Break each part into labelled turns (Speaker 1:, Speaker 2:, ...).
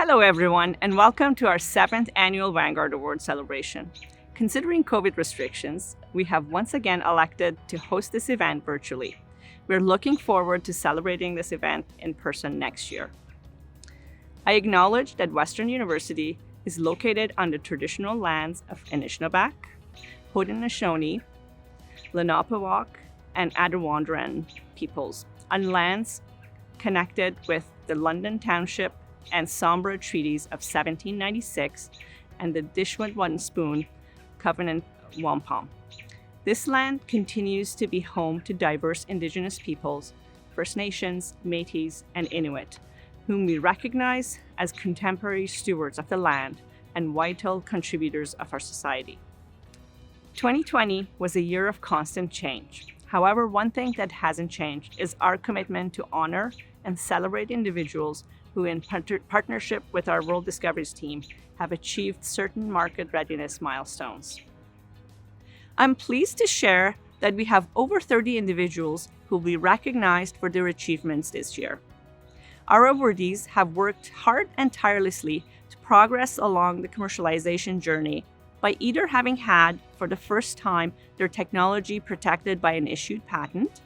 Speaker 1: Hello everyone, and welcome to our 7th annual Vanguard Award celebration. Considering COVID restrictions, we have once again elected to host this event virtually. We're looking forward to celebrating this event in person next year. I acknowledge that Western University is located on the traditional lands of Anishinaabeg, Haudenosaunee, Lenape, and Attawandaron peoples, on lands connected with the London Township and Sombra Treaties of 1796 and the Dishwant-Spoon Covenant Wampum. This land continues to be home to diverse Indigenous peoples, First Nations, Métis, and Inuit, whom we recognize as contemporary stewards of the land and vital contributors of our society. 2020 was a year of constant change. However, one thing that hasn't changed is our commitment to honor and celebrate individuals who, in partnership with our WORLDiscoveries team, have achieved certain market readiness milestones. I'm pleased to share that we have over 30 individuals who will be recognized for their achievements this year. Our awardees have worked hard and tirelessly to progress along the commercialization journey by either having had, for the first time, their technology protected by an issued patent,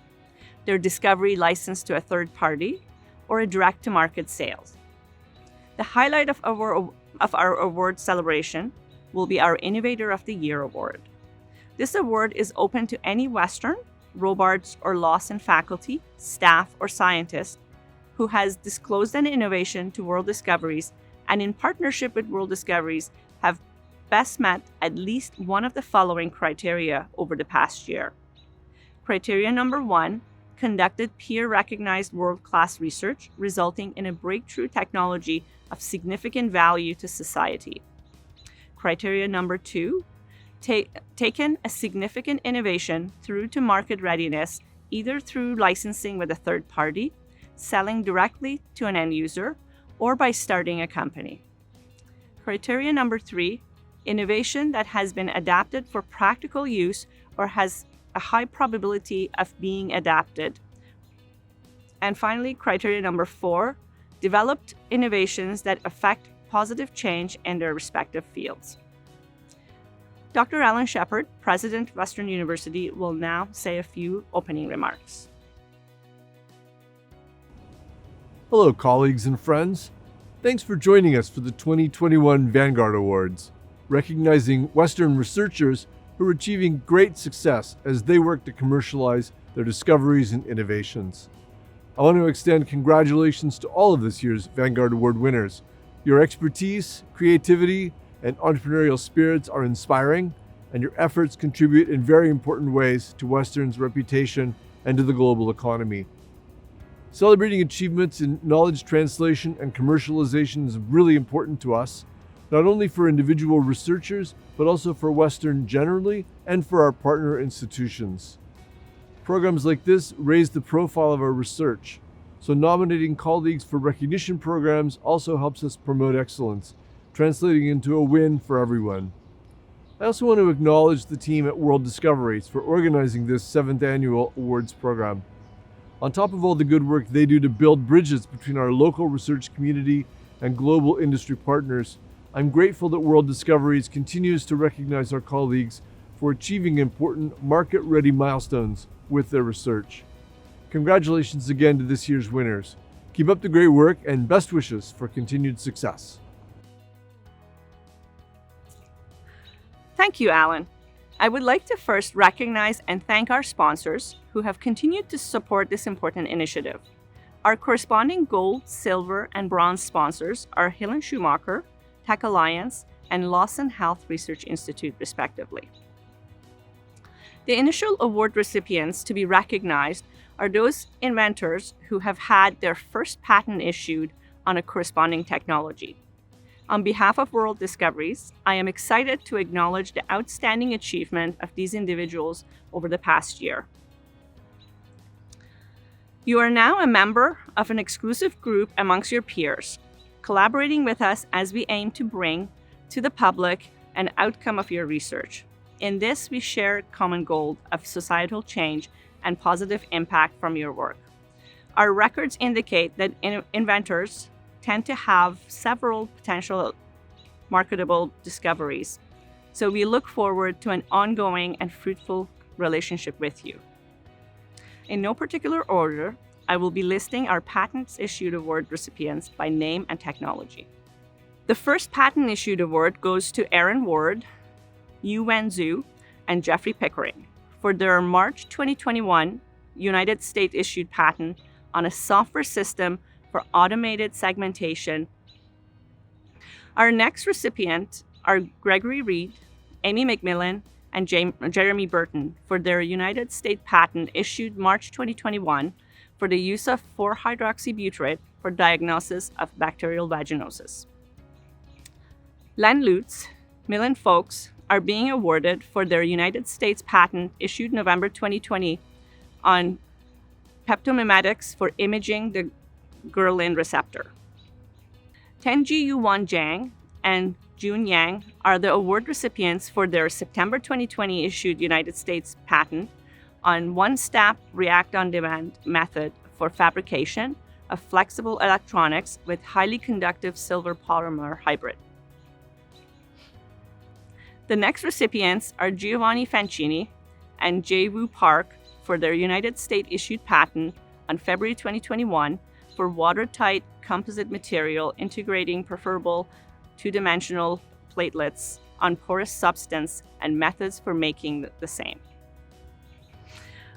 Speaker 1: their discovery licensed to a third party, or a direct-to-market sales. The highlight of our award celebration will be our Innovator of the Year award. This award is open to any Western, Robarts, or Lawson faculty, staff, or scientist who has disclosed an innovation to WORLDiscoveries and, in partnership with WORLDiscoveries, have best met at least one of the following criteria over the past year. Criteria number 1, conducted peer-recognized world-class research resulting in a breakthrough technology of significant value to society. Criteria number 2, taken a significant innovation through to market readiness, either through licensing with a third party, selling directly to an end user, or by starting a company. Criteria number 3, innovation that has been adapted for practical use or has a high probability of being adapted. And finally, criteria number 4, developed innovations that affect positive change in their respective fields. Dr. Alan Shepard, President of Western University, will now say a few opening remarks.
Speaker 2: Hello, colleagues and friends. Thanks for joining us for the 2021 Vanguard Awards, recognizing Western researchers who are achieving great success as they work to commercialize their discoveries and innovations. I want to extend congratulations to all of this year's Vanguard Award winners. Your expertise, creativity, and entrepreneurial spirits are inspiring, and your efforts contribute in very important ways to Western's reputation and to the global economy. Celebrating achievements in knowledge translation and commercialization is really important to us, not only for individual researchers, but also for Western generally and for our partner institutions. Programs like this raise the profile of our research, so nominating colleagues for recognition programs also helps us promote excellence, translating into a win for everyone. I also want to acknowledge the team at WORLDiscoveries for organizing this 7th annual awards program. On top of all the good work they do to build bridges between our local research community and global industry partners, I'm grateful that WORLDiscoveries continues to recognize our colleagues for achieving important market-ready milestones with their research. Congratulations again to this year's winners. Keep up the great work and best wishes for continued success.
Speaker 1: Thank you, Alan. I would like to first recognize and thank our sponsors who have continued to support this important initiative. Our corresponding gold, silver, and bronze sponsors are Hill & Schumacher, Tech Alliance, and Lawson Health Research Institute, respectively. The initial award recipients to be recognized are those inventors who have had their first patent issued on a corresponding technology. On behalf of WORLDiscoveries, I am excited to acknowledge the outstanding achievement of these individuals over the past year. You are now a member of an exclusive group amongst your peers, collaborating with us as we aim to bring to the public an outcome of your research. In this, we share a common goal of societal change and positive impact from your work. Our records indicate that inventors tend to have several potential marketable discoveries. So we look forward to an ongoing and fruitful relationship with you. In no particular order, I will be listing our Patents Issued Award recipients by name and technology. The first Patent Issued Award goes to Aaron Ward, Yu Wen Zhu, and Jeffrey Pickering for their March 2021 United States issued patent on a software system for automated segmentation. Our next recipients are Gregory Reed, Amy McMillan, and Jeremy Burton for their United States patent issued March 2021 for the use of 4-hydroxybutyrate for diagnosis of bacterial vaginosis. Len Lutz, Millen Folks are being awarded for their United States patent issued November 2020 on peptomimetics for imaging the ghrelin receptor. Tenji Yuan Zhang and Jun Yang are the award recipients for their September 2020 issued United States patent on one-step react-on-demand method for fabrication of flexible electronics with highly conductive silver polymer hybrid. The next recipients are Giovanni Fancini and Jae-Woo Park for their United States issued patent on February 2021 for watertight composite material integrating preferable two-dimensional platelets on porous substance and methods for making the same.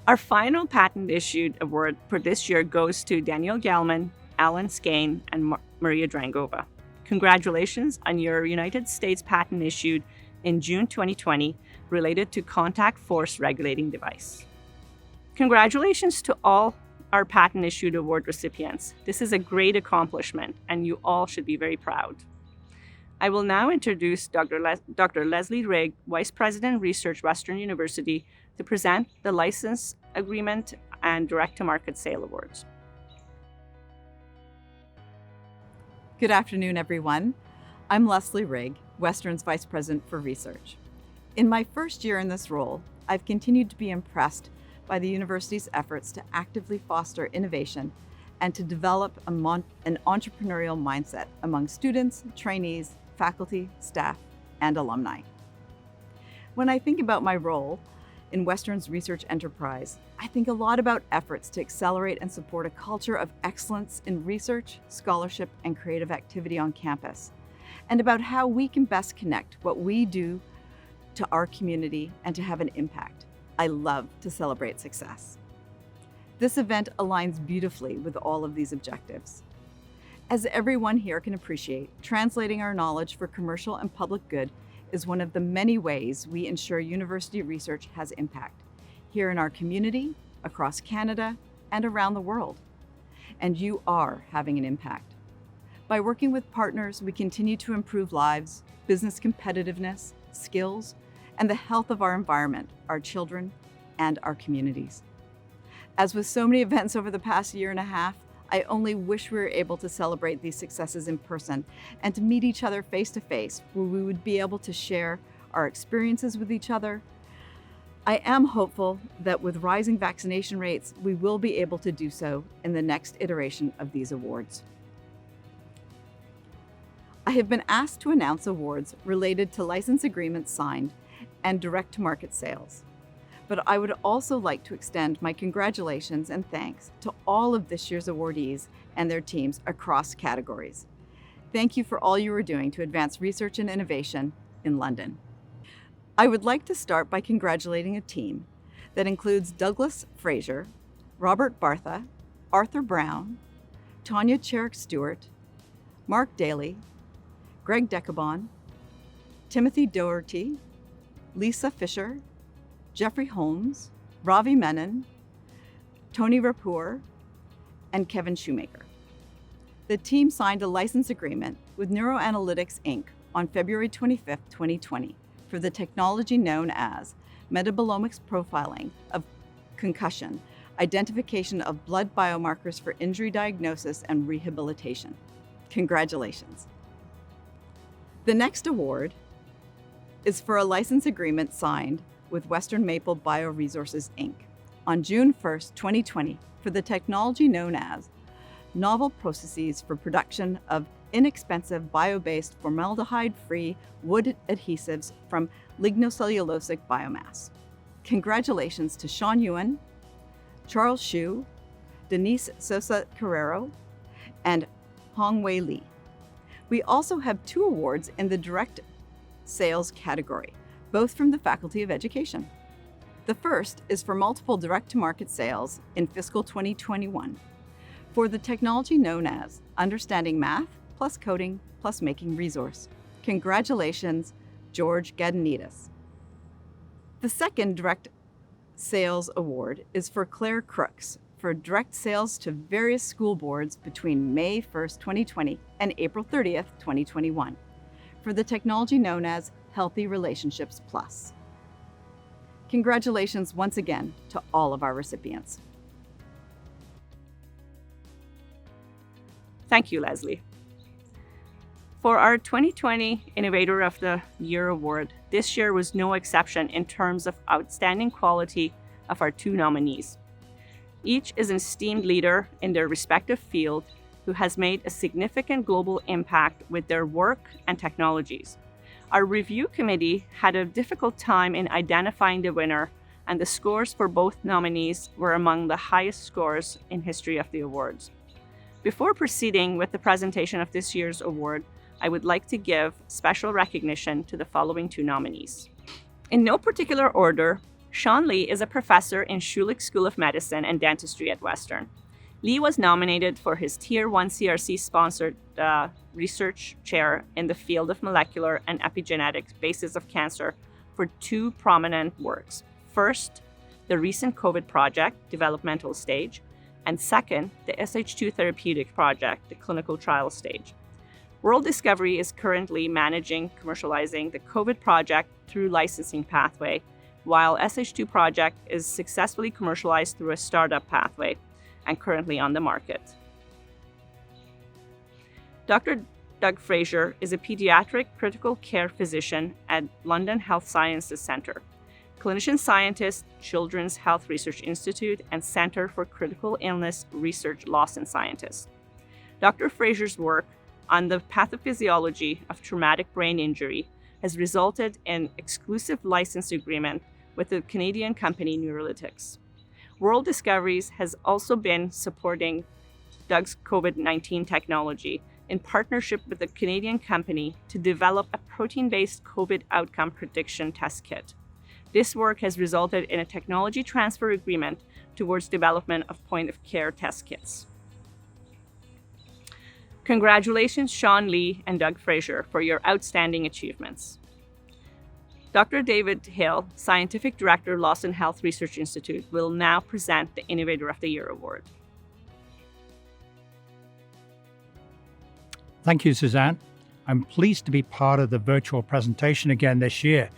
Speaker 1: Our final patent issued award for this year goes to Daniel Gelman, Allan Skanes, and Maria Drangova. Congratulations on your United States patent issued in June 2020 related to contact force regulating device. Congratulations to all our patent issued award recipients. This is a great accomplishment and you all should be very proud. I will now introduce Dr. Leslie Rigg, Vice President Research, Western University, to present the License Agreement and Direct-to-Market Sale Awards.
Speaker 3: Good afternoon, everyone. I'm Leslie Rigg, Western's Vice President for Research. In my first year in this role, I've continued to be impressed by the university's efforts to actively foster innovation and to develop an entrepreneurial mindset among students, trainees, faculty, staff, and alumni. When I think about my role in Western's research enterprise, I think a lot about efforts to accelerate and support a culture of excellence in research, scholarship, and creative activity on campus, and about how we can best connect what we do to our community and to have an impact. I love to celebrate success. This event aligns beautifully with all of these objectives. As everyone here can appreciate, translating our knowledge for commercial and public good is one of the many ways we ensure university research has impact here in our community, across Canada, and around the world. And you are having an impact. By working with partners, we continue to improve lives, business competitiveness, skills, and the health of our environment, our children, and our communities. As with so many events over the past year and a half, I only wish we were able to celebrate these successes in person and to meet each other face to face, where we would be able to share our experiences with each other. I am hopeful that with rising vaccination rates, we will be able to do so in the next iteration of these awards. I have been asked to announce awards related to license agreements signed and direct-to-market sales. But I would also like to extend my congratulations and thanks to all of this year's awardees and their teams across categories. Thank you for all you are doing to advance research and innovation in London. I would like to start by congratulating a team that includes Douglas Fraser, Robert Bartha, Arthur Brown, Tanya Cherrick-Stewart, Mark Daly, Greg Decabon, Timothy Doherty, Lisa Fischer, Jeffrey Holmes, Ravi Menon, Tony Rapoor, and Kevin Shoemaker. The team signed a license agreement with Neuroanalytics Inc. on February 25, 2020 for the technology known as metabolomics profiling of concussion, identification of blood biomarkers for injury diagnosis and rehabilitation. Congratulations. The next award is for a license agreement signed with Western Maple Bioresources Inc. on June 1, 2020 for the technology known as novel processes for production of inexpensive bio-based formaldehyde-free wood adhesives from lignocellulosic biomass. Congratulations to Sean Ewan, Charles Xu, Denise Sosa Carrero, and Hongwei Li. We also have 2 awards in the direct sales category, both from the Faculty of Education. The first is for multiple direct-to-market sales in fiscal 2021 for the technology known as Understanding Math plus Coding plus Making resource. Congratulations, George Gadenitas. The second direct sales award is for Claire Crooks for direct sales to various school boards between May 1st, 2020 and April 30th, 2021 for the technology known as Healthy Relationships Plus. Congratulations once again to all of our recipients.
Speaker 1: Thank you, Leslie. For our 2020 Innovator of the Year Award, this year was no exception in terms of outstanding quality of our 2 nominees. Each is an esteemed leader in their respective field who has made a significant global impact with their work and technologies. Our review committee had a difficult time in identifying the winner, and the scores for both nominees were among the highest scores in history of the awards. Before proceeding with the presentation of this year's award, I would like to give special recognition to the following 2 nominees. In no particular order, Sean Lee is a professor in Schulich School of Medicine and Dentistry at Western. Lee was nominated for his Tier 1 CRC-sponsored research chair in the field of molecular and epigenetic basis of cancer for 2 prominent works. First, the recent COVID project, developmental stage, and second, the SH2 therapeutic project, the clinical trial stage. WorldDiscovery is currently commercializing the COVID project through licensing pathway, while SH2 project is successfully commercialized through a startup pathway and currently on the market. Dr. Doug Fraser is a pediatric critical care physician at London Health Sciences Centre, clinician scientist, Children's Health Research Institute, and Centre for Critical Illness Research Lawson scientist. Dr. Fraser's work on the pathophysiology of traumatic brain injury has resulted in exclusive license agreement with the Canadian company Neurolytics. WorldDiscoveries has also been supporting Doug's COVID-19 technology in partnership with the Canadian company to develop a protein-based COVID outcome prediction test kit. This work has resulted in a technology transfer agreement towards development of point-of-care test kits. Congratulations, Sean Lee and Doug Fraser, for your outstanding achievements. Dr. David Hill, Scientific Director, Lawson Health Research Institute, will now present the Innovator of the Year Award.
Speaker 4: Thank you, Suzanne. I'm pleased to be part of the virtual presentation again this year,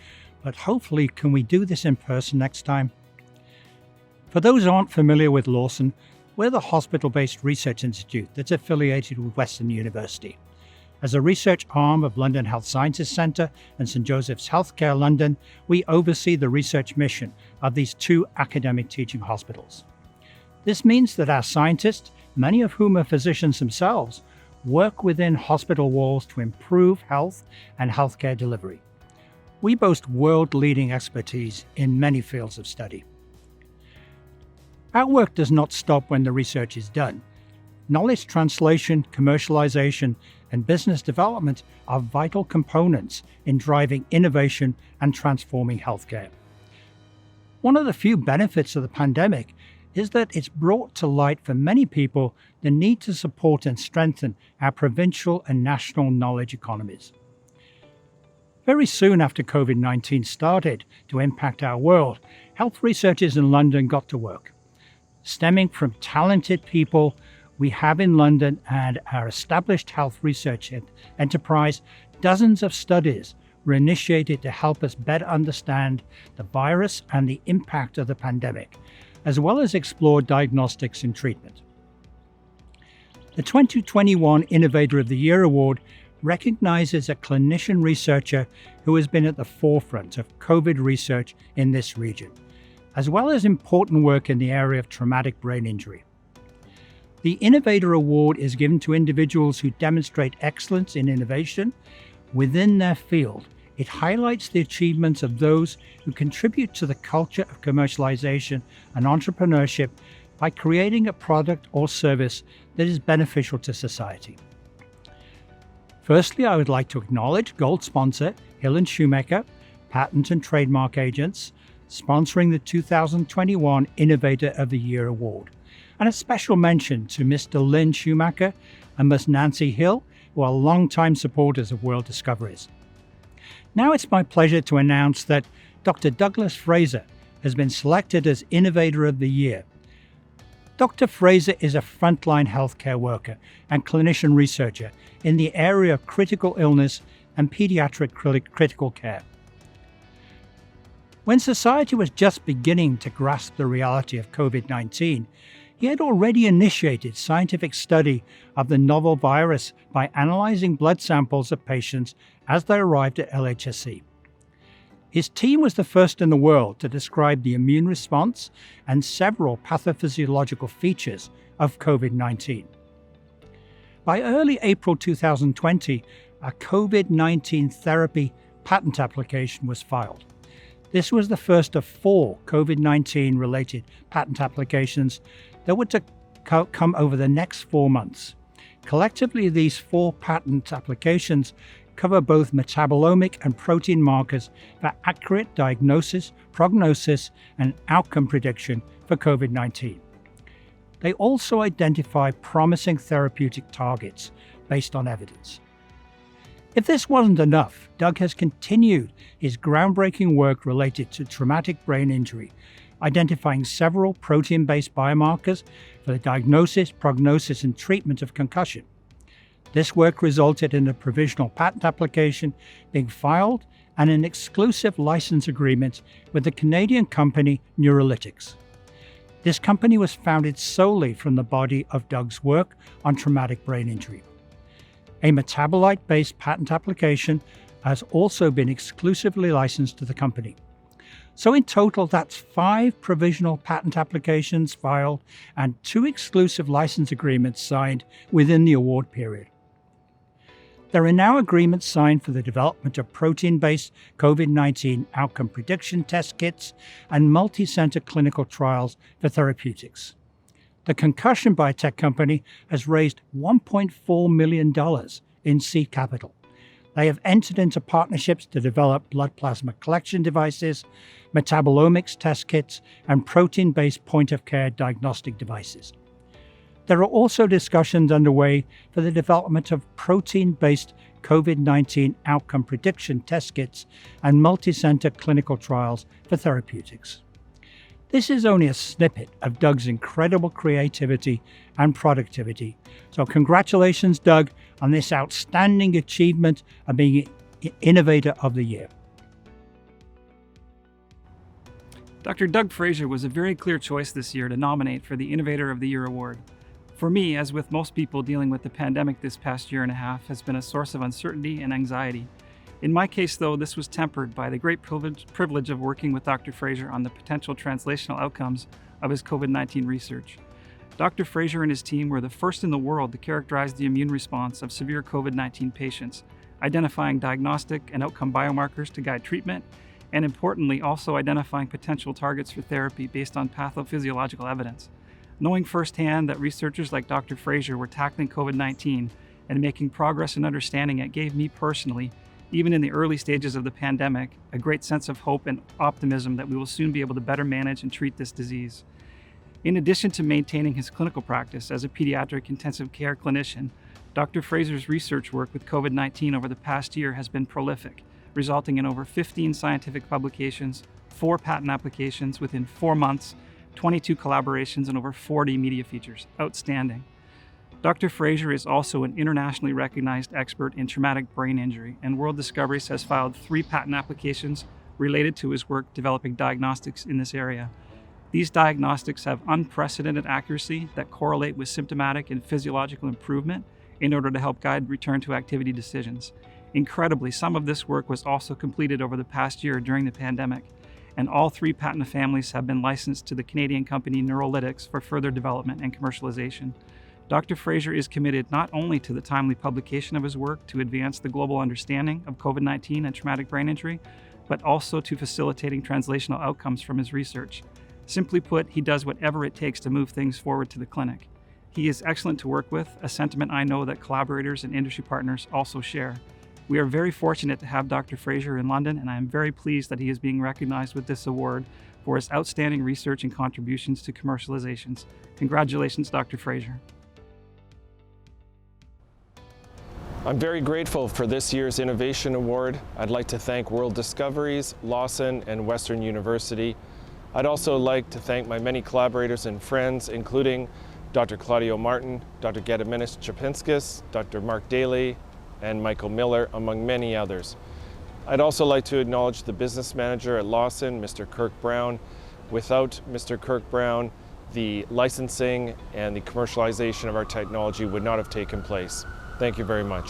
Speaker 4: but hopefully can we do this in person next time? For those who aren't familiar with Lawson, we're the hospital-based research institute that's affiliated with Western University. As a research arm of London Health Sciences Centre and St Joseph's Healthcare London, we oversee the research mission of these 2 academic teaching hospitals. This means that our scientists, many of whom are physicians themselves, work within hospital walls to improve health and healthcare delivery. We boast world-leading expertise in many fields of study. Our work does not stop when the research is done. Knowledge translation, commercialization, and business development are vital components in driving innovation and transforming healthcare. One of the few benefits of the pandemic is that it's brought to light for many people the need to support and strengthen our provincial and national knowledge economies. Very soon after COVID-19 started to impact our world, health researchers in London got to work. Stemming from talented people we have in London and our established health research enterprise, dozens of studies were initiated to help us better understand the virus and the impact of the pandemic, as well as explore diagnostics and treatment. The 2021 Innovator of the Year Award recognizes a clinician researcher who has been at the forefront of COVID research in this region, as well as important work in the area of traumatic brain injury. The Innovator Award is given to individuals who demonstrate excellence in innovation within their field. It highlights the achievements of those who contribute to the culture of commercialization and entrepreneurship by creating a product or service that is beneficial to society. Firstly, I would like to acknowledge Gold sponsor Hill & Shoemaker, patent and trademark agents, sponsoring the 2021 Innovator of the Year Award. And a special mention to Mr. Lynn Schumacher and Ms. Nancy Hill, who are longtime supporters of WORLDiscoveries. Now it's my pleasure to announce that Dr. Douglas Fraser has been selected as Innovator of the Year. Dr. Fraser is a frontline healthcare worker and clinician researcher in the area of critical illness and pediatric critical care. When society was just beginning to grasp the reality of COVID-19, he had already initiated scientific study of the novel virus by analyzing blood samples of patients as they arrived at LHSC. His team was the first in the world to describe the immune response and several pathophysiological features of COVID-19. By early April 2020, a COVID-19 therapy patent application was filed. This was the first of 4 COVID-19 related patent applications that were to come over the next 4 months. Collectively, these 4 patent applications cover both metabolomic and protein markers for accurate diagnosis, prognosis, and outcome prediction for COVID-19. They also identify promising therapeutic targets based on evidence. If this wasn't enough, Doug has continued his groundbreaking work related to traumatic brain injury, identifying several protein-based biomarkers for the diagnosis, prognosis, and treatment of concussion. This work resulted in a provisional patent application being filed and an exclusive license agreement with the Canadian company Neurolytics. This company was founded solely from the body of Doug's work on traumatic brain injury. A metabolite-based patent application has also been exclusively licensed to the company. So in total, that's 5 provisional patent applications filed and 2 exclusive license agreements signed within the award period. There are now agreements signed for the development of protein-based COVID-19 outcome prediction test kits and multi-center clinical trials for therapeutics. The concussion biotech company has raised $1.4 million in seed capital. They have entered into partnerships to develop blood plasma collection devices, metabolomics test kits, and protein-based point-of-care diagnostic devices. There are also discussions underway for the development of protein-based COVID-19 outcome prediction test kits and multi-center clinical trials for therapeutics. This is only a snippet of Doug's incredible creativity and productivity. So congratulations, Doug, on this outstanding achievement of being Innovator of the Year.
Speaker 5: Dr. Doug Fraser was a very clear choice this year to nominate for the Innovator of the Year award. For me, as with most people dealing with the pandemic this past year and a half, has been a source of uncertainty and anxiety. In my case, though, this was tempered by the great privilege of working with Dr. Fraser on the potential translational outcomes of his COVID-19 research. Dr. Fraser and his team were the first in the world to characterize the immune response of severe COVID-19 patients, identifying diagnostic and outcome biomarkers to guide treatment, and importantly, also identifying potential targets for therapy based on pathophysiological evidence. Knowing firsthand that researchers like Dr. Fraser were tackling COVID-19 and making progress in understanding it gave me personally, even in the early stages of the pandemic, a great sense of hope and optimism that we will soon be able to better manage and treat this disease. In addition to maintaining his clinical practice as a pediatric intensive care clinician, Dr. Fraser's research work with COVID-19 over the past year has been prolific, resulting in over 15 scientific publications, 4 patent applications within 4 months, 22 collaborations, and over 40 media features. Outstanding. Dr. Fraser is also an internationally recognized expert in traumatic brain injury, and WorldDiscoveries has filed 3 patent applications related to his work developing diagnostics in this area. These diagnostics have unprecedented accuracy that correlate with symptomatic and physiological improvement in order to help guide return to activity decisions. Incredibly, some of this work was also completed over the past year during the pandemic, and all 3 patent families have been licensed to the Canadian company Neurolytics for further development and commercialization. Dr. Fraser is committed not only to the timely publication of his work to advance the global understanding of COVID-19 and traumatic brain injury, but also to facilitating translational outcomes from his research. Simply put, he does whatever it takes to move things forward to the clinic. He is excellent to work with, a sentiment I know that collaborators and industry partners also share. We are very fortunate to have Dr. Fraser in London, and I am very pleased that he is being recognized with this award for his outstanding research and contributions to commercializations. Congratulations, Dr. Fraser.
Speaker 6: I'm very grateful for this year's Innovation Award. I'd like to thank WORLDiscoveries, Lawson, and Western University. I'd also like to thank my many collaborators and friends, including Dr. Claudio Martin, Dr. Gediminas Chapinskis, Dr. Mark Daly, and Michael Miller, among many others. I'd also like to acknowledge the business manager at Lawson, Mr. Kirk Brown. Without Mr. Kirk Brown, the licensing and the commercialization of our technology would not have taken place. Thank you very much.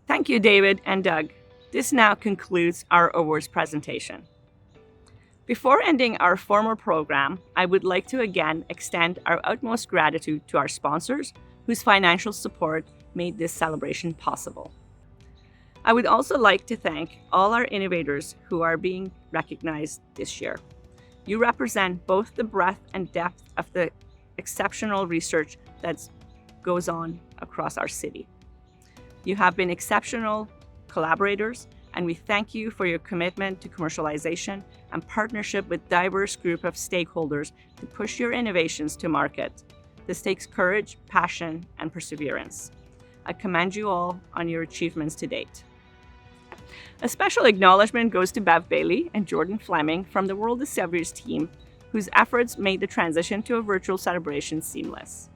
Speaker 1: Thank you, David and Doug. This now concludes our awards presentation. Before ending our formal program, I would like to again extend our utmost gratitude to our sponsors, whose financial support made this celebration possible. I would also like to thank all our innovators who are being recognized this year. You represent both the breadth and depth of the exceptional research that goes on across our city. You have been exceptional collaborators, and we thank you for your commitment to commercialization and partnership with diverse group of stakeholders to push your innovations to market. This takes courage, passion, and perseverance. I commend you all on your achievements to date. A special acknowledgement goes to Bev Bailey and Jordan Fleming from the WORLDiscoveries team, whose efforts made the transition to a virtual celebration seamless.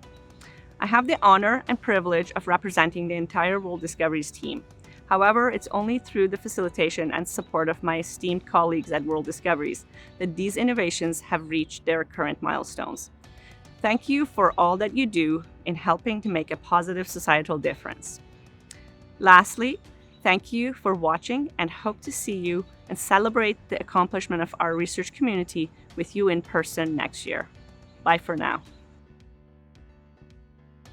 Speaker 1: I have the honor and privilege of representing the entire WORLDiscoveries team. However, it's only through the facilitation and support of my esteemed colleagues at WORLDiscoveries that these innovations have reached their current milestones. Thank you for all that you do in helping to make a positive societal difference. Lastly, thank you for watching, and hope to see you and celebrate the accomplishment of our research community with you in person next year. Bye for now.